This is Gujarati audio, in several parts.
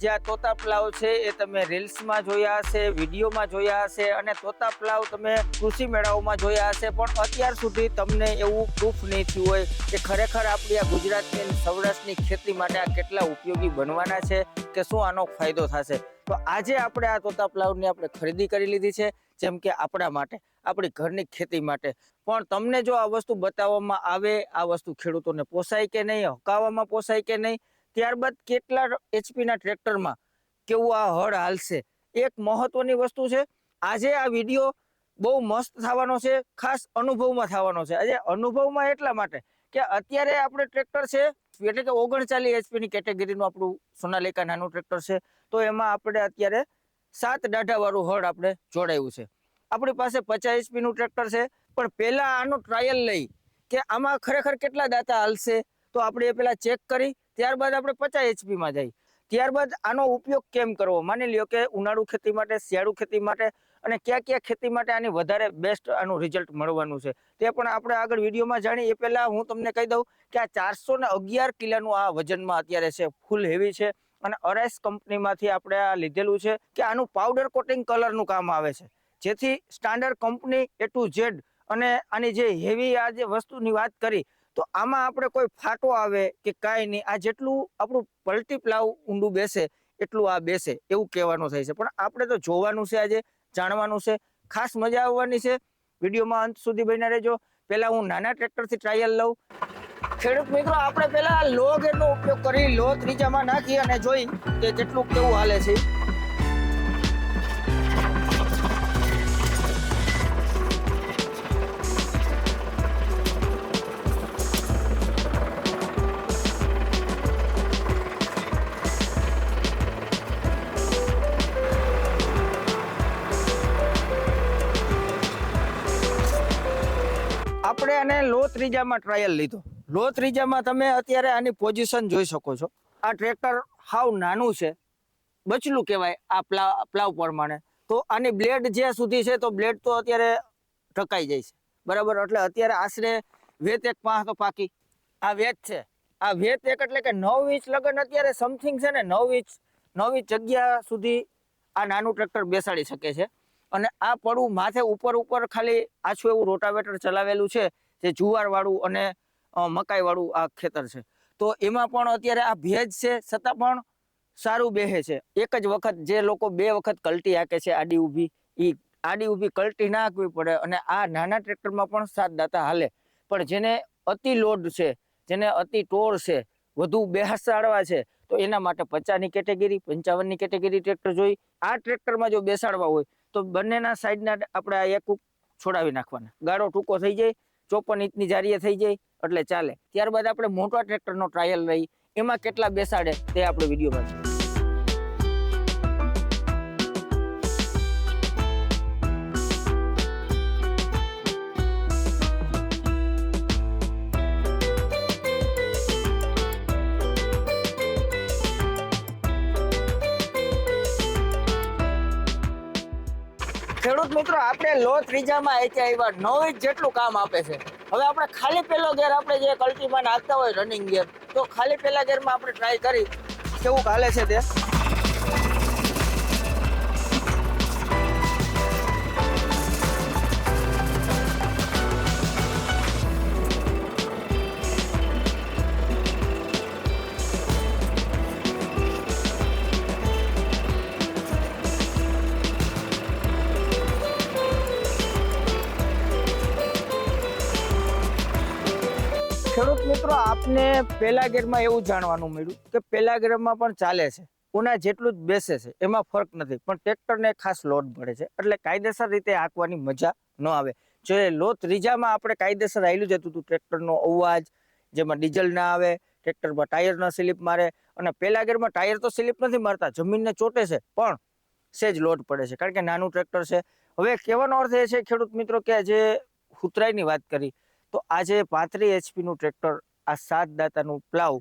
જે આ તોતા પ્લાવ છે એ તમે રીલ્સમાં જોયા હશે, વિડીયોમાં જોયા હશે અને તોતા પ્લાવ તમે કૃષિ મેળાઓમાં જોયા હશે, પણ અત્યાર સુધી તમને એવું પ્રૂફ નહીં થયું હોય કે ખરેખર આપણી આ ગુજરાતની અને સૌરાષ્ટ્રની ખેતી માટે આ કેટલા ઉપયોગી બનવાના છે કે શું આનો ફાયદો થશે। તો આજે આપણે આ તોતા પ્લાવની આપણે ખરીદી કરી લીધી છે, જેમ કે આપણા માટે, આપણી ઘરની ખેતી માટે। પણ તમને જો આ વસ્તુ બતાવવામાં આવે, આ વસ્તુ ખેડૂતોને પોસાય કે નહીં, હકાવવામાં પોસાય કે નહીં, ત્યારબાદ કેટલા HP ના ટ્રેક્ટરમાં કેવું આ હળ હાલશે, એક મહત્વની વસ્તુ છે। આજે આ વિડીયો બહુ મસ્ત થવાનો છે, ખાસ અનુભવમાં થવાનો છે। આજે અનુભવમાં એટલા માટે કે અત્યારે આપણે ટ્રેક્ટર છે એટલે કે 39 HP ની કેટેગરીનું આપણું સોનાલિકા નાનું ટ્રેક્ટર છે, તો એમાં આપણે અત્યારે 7 દાઢા વાળું હળ આપણે જોડાયું છે। આપણી પાસે 50 HP નું ટ્રેક્ટર છે, પણ પહેલા આનો ટ્રાયલ લઈ કે આમાં ખરેખર કેટલા દાંતા હાલશે, તો આપણે એ પહેલા ચેક કરી ત્યારબાદ આપણે 50 HP માં જઈ, ત્યારબાદ આનો ઉપયોગ કેમ કરવો, માની લ્યો કે ઉનાળુ ખેતી માટે, શિયાળુ ખેતી માટે અને કયા કયા ખેતી માટે આની વધારે બેસ્ટ આનું રિઝલ્ટ મળવાનું છે તે પણ આપણે આગળ વિડીયોમાં જાણી। એ પહેલા હું તમને કહી દઉં કે આ 411 કિલોનું આ વજનમાં અત્યારે છે, ફૂલ હેવી છે અને અરાઇસ કંપનીમાંથી આપણે આ લીધેલું છે કે આનું પાવડર કોટિંગ કલરનું કામ આવે છે, જેથી standard company A to Z। અને આની જે હેવી આ જે વસ્તુની વાત કરી તો આમાં આપણે કોઈ ફાટો આવે કે કાંઈ નહીં, આ જેટલું આપણું પલટી પ્લાવ ઊંડું બેસે એટલું આ બેસે એવું કહેવાનું થાય છે। પણ આપણે તો જોવાનું છે, આજે જાણવાનું છે, ખાસ મજા આવવાની છે। વિડીયોમાં અંત સુધી બન્યા રહેજો। પહેલા હું નાના ટ્રેક્ટરથી ટ્રાયલ લઉં। ખેડૂત મિત્રો, આપણે પહેલા લો ગેરનો ઉપયોગ કરી લો ત્રીજામાં નાખી અને જોઈ કે કેટલું કેવું હાલે છે। આપણે આને લો ત્રીજામાં ટ્રાયલ લીધો। લો ત્રીજામાં તમે અત્યારે આની પોઝિશન જોઈ શકો છો। આ ટ્રેક્ટર હાવ નાનું છે, બચલું કહેવાય આ પ્લાવ પ્રમાણે। તો આની બ્લેડ જ્યાં સુધી છે તો બ્લેડ તો અત્યારે ઢકાઈ જાય છે, બરાબર। એટલે અત્યારે આશરે વેત 1 પાંચ તો પાકી આ વેત છે। આ વેત 1 એટલે કે 9 ઇંચ લગન અત્યારે સમથિંગ છે ને, 9 ઇંચ જગ્યા સુધી આ નાનું ટ્રેક્ટર બેસાડી શકે છે। અને આ પડું માથે ઉપર ખાલી આછું એવું રોટાવેટર ચલાવેલું છે, જે જુવાર વાળું અને મકાઈ વાળું આ ખેતર છે। તો એમાં પણ અત્યારે આ ભેજ છે છતાં પણ સારું બેહે છે। એક જ વખત, જે લોકો 2 વખત કલટી હાકે છે આડી ઊભી, એ આડી ઊભી કલટી ના હાંકવી પડે। અને આ નાના ટ્રેક્ટરમાં પણ 7 દાંતા હાલે। પણ જેને અતિ લોડ છે, જેને અતિ ટોળ છે, વધુ બેસાડવા છે, તો એના માટે 50 ની કેટેગરી, 55 ની કેટેગરી ટ્રેક્ટર જોઈ। આ ટ્રેક્ટરમાં જો બેસાડવા હોય તો બંનેના સાઈડના આપણે આ એક છોડાવી નાખવાના, ગાળો ટૂંકો થઈ જાય, 54 ઇંચની જારીએ થઈ જાય એટલે ચાલે। ત્યારબાદ આપણે મોટા ટ્રેક્ટરનો ટ્રાયલ લઈ, એમાં કેટલા બેસાડે તે આપણે વિડીયોમાં જોઈએ। ખેડૂત મિત્રો, આપણે લો ત્રીજામાં આવ્યા 9 ઇંચ જેટલું કામ આપે છે। હવે આપણે ખાલી પહેલો ગેર, આપણે જે કલ્ટીમાં નાખતા હોય રનિંગ ગેર, તો ખાલી પહેલા ગેરમાં આપણે ટ્રાય કરી કેવું હાલે છે તે। ખેડૂત મિત્રો, આપને પહેલા ગેરમાં એવું જાણવાનું મળ્યું કે પહેલા ગેરમાં પણ ચાલે છે, ઉના જેટલું જ બેસે છે, એમાં ફરક નથી, પણ ટ્રેક્ટરને ખાસ લોડ પડે છે, એટલે કાયદેસર રીતે હાંકવાની મજા ન આવે। જો લો ત્રીજામાં આપણે કાયદેસર હાલ્યું જતું હતું, ટ્રેક્ટરનો અવાજ જેમાં ડીઝલ ના આવે, ટ્રેક્ટરમાં ટાયર ન સ્લીપ મારે, અને પહેલા ગેરમાં ટાયર તો સ્લીપ નથી મારતા, જમીનને ચોટે છે, પણ સેજ લોડ પડે છે, કારણ કે નાનું ટ્રેક્ટર છે। હવે કહેવાનો અર્થ એ છે ખેડૂત મિત્રો કે જે હુતરાઈની વાત કરી, તો આજે 35 HP નું ટ્રેક્ટર, આ 7 દાંતાનું પ્લાવ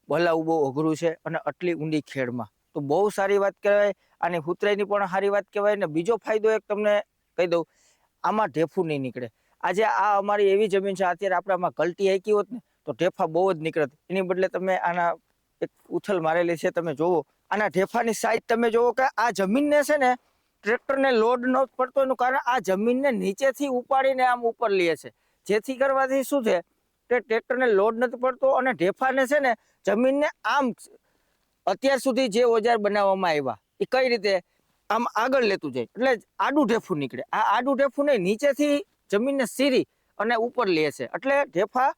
બોલાવવું બહુ અઘરું છે, અને આટલી ઊંડી ખેડમાં તો બહુ સારી વાત કહેવાય। આની હુતરાઈની પણ સારી વાત કહેવાય। ને બીજો ફાયદો એક તમને કહી દઉં, આમાં ઢેફું નહીં નીકળે। આજે આ અમારી એવી જમીન છે, અત્યારે આપણે આમાં કલટી હાંકી હોત ને તો ઢેફા બહુ જ નીકળત, એની બદલે તમે આના એક ઉથલ મારેલી છે, તમે જોવો આના ઢેફાની સાઈઝ તમે જોવો કે આ જમીનને છે ને ટ્રેક્ટરને લોડ ન પડતો એનું કારણ આ જમીનને નીચેથી ઉપાડીને આમ ઉપર લે છે, જેથી કરવાથી શું છે કે ટ્રેક્ટરને લોડ નથી પડતો અને ઢેફાને છે ને જમીનને આમ અત્યાર સુધી જે ઓજાર બનાવવામાં આવ્યા એ કઈ રીતે આમ આગળ લેતું જાય એટલે આડું ઢેફું નીકળે. આ આડું ઢેફું નહીં, નીચેથી જમીનને સીરી અને ઉપર લે છે એટલે ઢેફા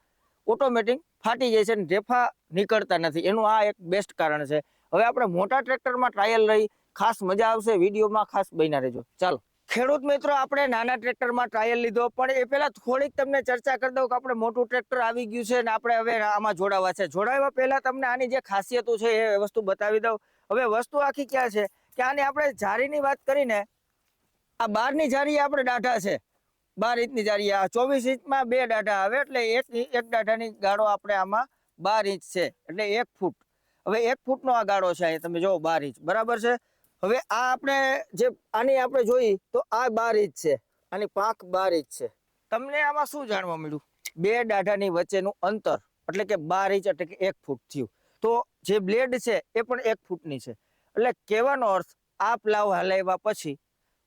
ઓટોમેટિક ફાટી જાય છે અને ઢેફા નીકળતા નથી. એનું આ એક બેસ્ટ કારણ છે. હવે આપણે મોટા ટ્રેક્ટરમાં ટ્રાયલ લઈ, ખાસ મજા આવશે, વિડીયોમાં ખાસ બન્યા રહેજો. ચાલો ખેડૂત મિત્રો, આપણે નાના ટ્રેક્ટરમાં ટ્રાયલ લીધો, પણ એ પહેલા થોડીક તમને ચર્ચા કરી દઉં કે આપણે મોટું ટ્રેક્ટર આવી ગયું છે અને આપણે હવે આમાં જોડાવા છે. જોડાવા પહેલા તમને આની જે ખાસિયતો છે એ વસ્તુ બતાવી દઉં. હવે વસ્તુ આખી ક્યાં છે કે આની આપણે જારીની વાત કરીને, આ 12ની જારી આપણે દાઢા છે, 12 ઇંચની જારી. આ 24 ઇંચમાં 2 દાઢા આવે એટલે એક દાઢાની ગાળો આપણે આમાં 12 ઇંચ છે એટલે 1 ફૂટ. હવે 1 ફૂટનો આ ગાળો છે, અહીં તમે જો 12 ઇંચ બરાબર છે. હવે આ આપણે જે આની આપણે જોઈ તો આ 12 ઇંચ છે, આની પાંખ 12 ઇંચ છે. તમને આમાં શું જાણવા મળ્યું? 2 દાઢાની વચ્ચેનું અંતર એટલે કે 12 ઇંચ એટલે કે 1 ફૂટ થયું. તો જે બ્લેડ છે એ પણ 1 ફૂટની છે. એટલે કહેવાનો અર્થ, આ પ્લાવ હલાવ્યા પછી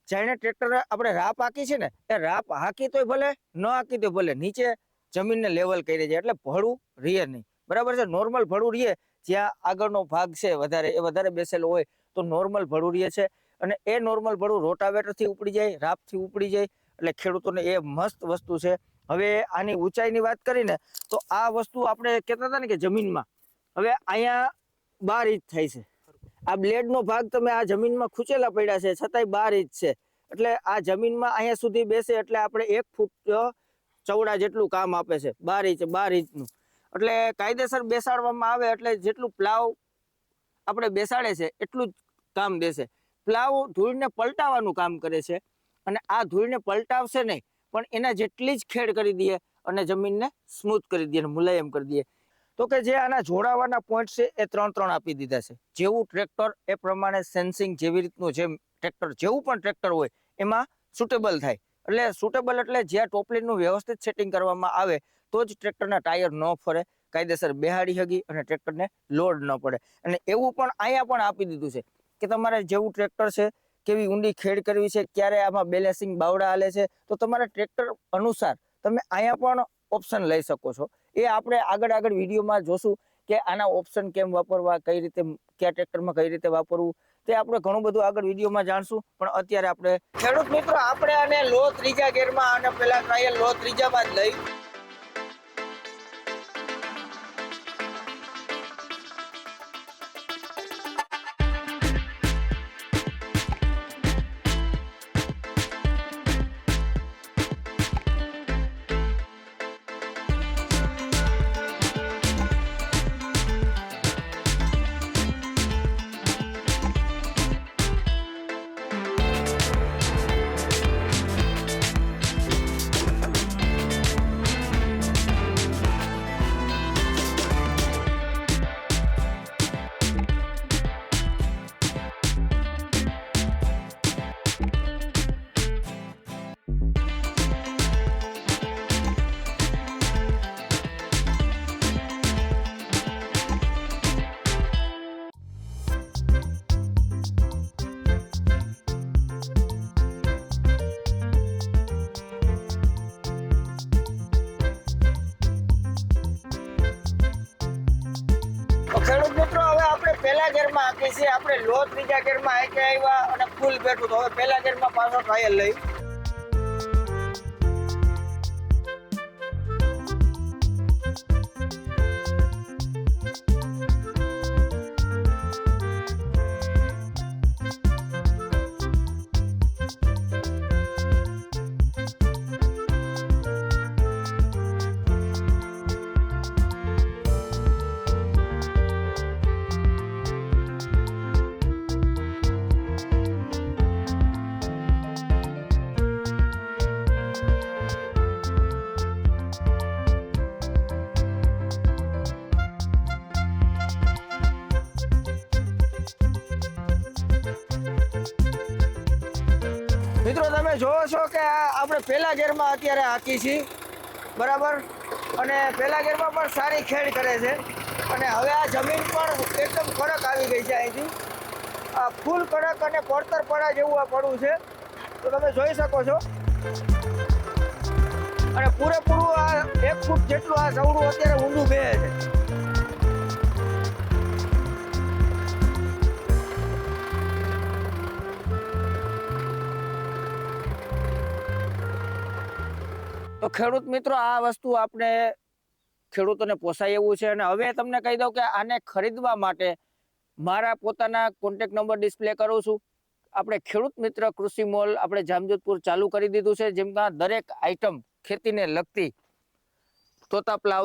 જાણે ટ્રેક્ટર આપણે રાપ હાકી છે ને, એ રાપ હાકી તોય ભલે, ન હાકી તો ભલે, નીચે જમીનને લેવલ કરી જાય એટલે ભડું રીએ નહીં. બરાબર છે? નોર્મલ ભડું રીએ, જ્યાં આગળનો ભાગ છે વધારે એ વધારે બેસેલો હોય તો નોર્મલ ભડું રીએ છે. અને એ નોર્મલ ભડું રોટાવેટરથી ઉપડી જાય, રાપથી ઉપડી જાય એટલે ખેડૂતોને એ મસ્ત વસ્તુ છે. હવે આની ઊંચાઈની વાત કરીને તો આ વસ્તુ આપણે કહેતા હતા ને કે જમીનમાં, હવે અહીંયા 12 ઇંચ થાય છે. આ બ્લેડનો ભાગ તમે આ જમીનમાં ખૂંચેલા પડ્યા છે છતાંય 12 ઇંચ છે એટલે આ જમીનમાં અહીંયા સુધી બેસે એટલે આપણે 1 ફૂટ ચૌડા જેટલું કામ આપે છે. 12 ઇંચનું એટલે કાયદેસર બેસાડવામાં આવે એટલે જેટલું પ્લાવ આપણે બેસાડે છે એટલું જ કામ દેશે. પ્લાવ ધૂળને પલટાવવાનું કામ કરે છે અને આ ધૂળને પલટાવશે નહીં, પણ એના જેટલી જ ખેડ કરી દઈએ અને જમીનને સ્મૂથ કરી દઈએ અને મુલાયમ કરી દઈએ. તો કે જે આના જોડાવાના પોઈન્ટ છે એ 3 આપી દીધા છે. જેવું ટ્રેક્ટર એ પ્રમાણે સેન્સિંગ, જેવી રીતનું જેમ ટ્રેક્ટર જેવું પણ ટ્રેક્ટર હોય એમાં સુટેબલ થાય. એટલે સુટેબલ એટલે જ્યાં ટોપલીનું વ્યવસ્થિત સેટિંગ કરવામાં આવે તો જ ટ્રેક્ટરના ટાયર ન ફરે, કાયદેસર બેહાડી હગી અને ટ્રેક્ટરને લોડ ન પડે. અને એવું પણ અહીંયા પણ આપી દીધું છે કે તમારે જેવું ટ્રેક્ટર છે, કેવી ઊંડી ખેડ કરવી છે, ક્યારે આમાં બેલેન્સિંગ બાવડા હાલે છે, તો તમારા ટ્રેક્ટર અનુસાર તમે અહીંયા પણ ઓપ્શન લઈ શકો છો. એ આપણે આગળ વિડીયોમાં જોશું કે આના ઓપ્શન કેમ વાપરવા, કઈ રીતે, કયા ટ્રેક્ટરમાં કઈ રીતે વાપરવું, તે આપણે ઘણું બધું આગળ વિડીયોમાં જાણશું. પણ અત્યારે આપણે ખેડૂત મિત્રો, આપણે આને લો 3જા ગેરમાં અને પેલા ટ્રાયલ લો 3જામાં જ લઈ. ખેડૂત મિત્રો, હવે આપણે પહેલા ગેરમાં આપીએ છીએ. આપણે લો 3જા ગેરમાં આકે આવ્યા અને ફૂલ બેઠું, તો હવે પહેલા ગેરમાં પાછો ટ્રાયલ લઈ. મિત્રો તમે જોવો છો કે આપણે પહેલા ગેરમાં અત્યારે હાકી છીએ, બરાબર, અને પહેલા ગેરમાં પણ સારી ખેડ કરે છે. અને હવે આ જમીન પણ એકદમ કડક આવી ગઈ છે અહીંથી. ફૂલ કડક અને પડતર પડા જેવું આ પડું છે, તો તમે જોઈ શકો છો. અને પૂરેપૂરું આ 1 ફૂટ જેટલું આ સવડું અત્યારે ઊંડું બે છે. તો ખેડૂત મિત્રો, આ વસ્તુ આપણે ખેડૂતોને પોસાય એવું છે. અને હવે તમને કહી દઉં કે આને ખરીદવા માટે મારા પોતાના કોન્ટેક્ટ નંબર ડિસ્પ્લે કરું છું. આપણે ખેડૂત મિત્ર કૃષિ મોલ આપણે જામજોધપુર ચાલુ કરી દીધું છે, જેમાં દરેક આઈટમ ખેતીને લગતી, તોતા પ્લાવ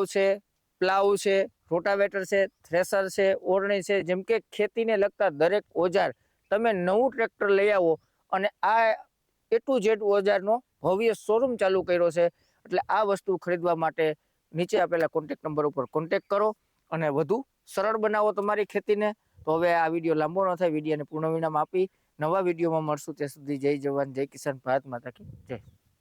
છે, રોટાવેટર છે, થ્રેસર છે, ઓરણી છે, જેમ કે ખેતીને લગતા દરેક ઓજાર તમે નવું ટ્રેક્ટર લઈ આવો. અને આ A to Z ઓજારનો ભવ્ય શોરૂમ ચાલુ કર્યો છે. એટલે આ વસ્તુ ખરીદવા માટે નીચે આપેલા કોન્ટેક્ટ નંબર ઉપર કોન્ટેક્ટ કરો અને વધુ સરળ બનાવો તમારી ખેતીને. તો હવે આ વિડીયો લાંબો ન થાય, વિડીયોને પૂર્ણ વિરામ આપી નવા વિડીયોમાં મળશું. ત્યાં સુધી જય જવાન, જય કિસાન, ભારત માતા કી જય.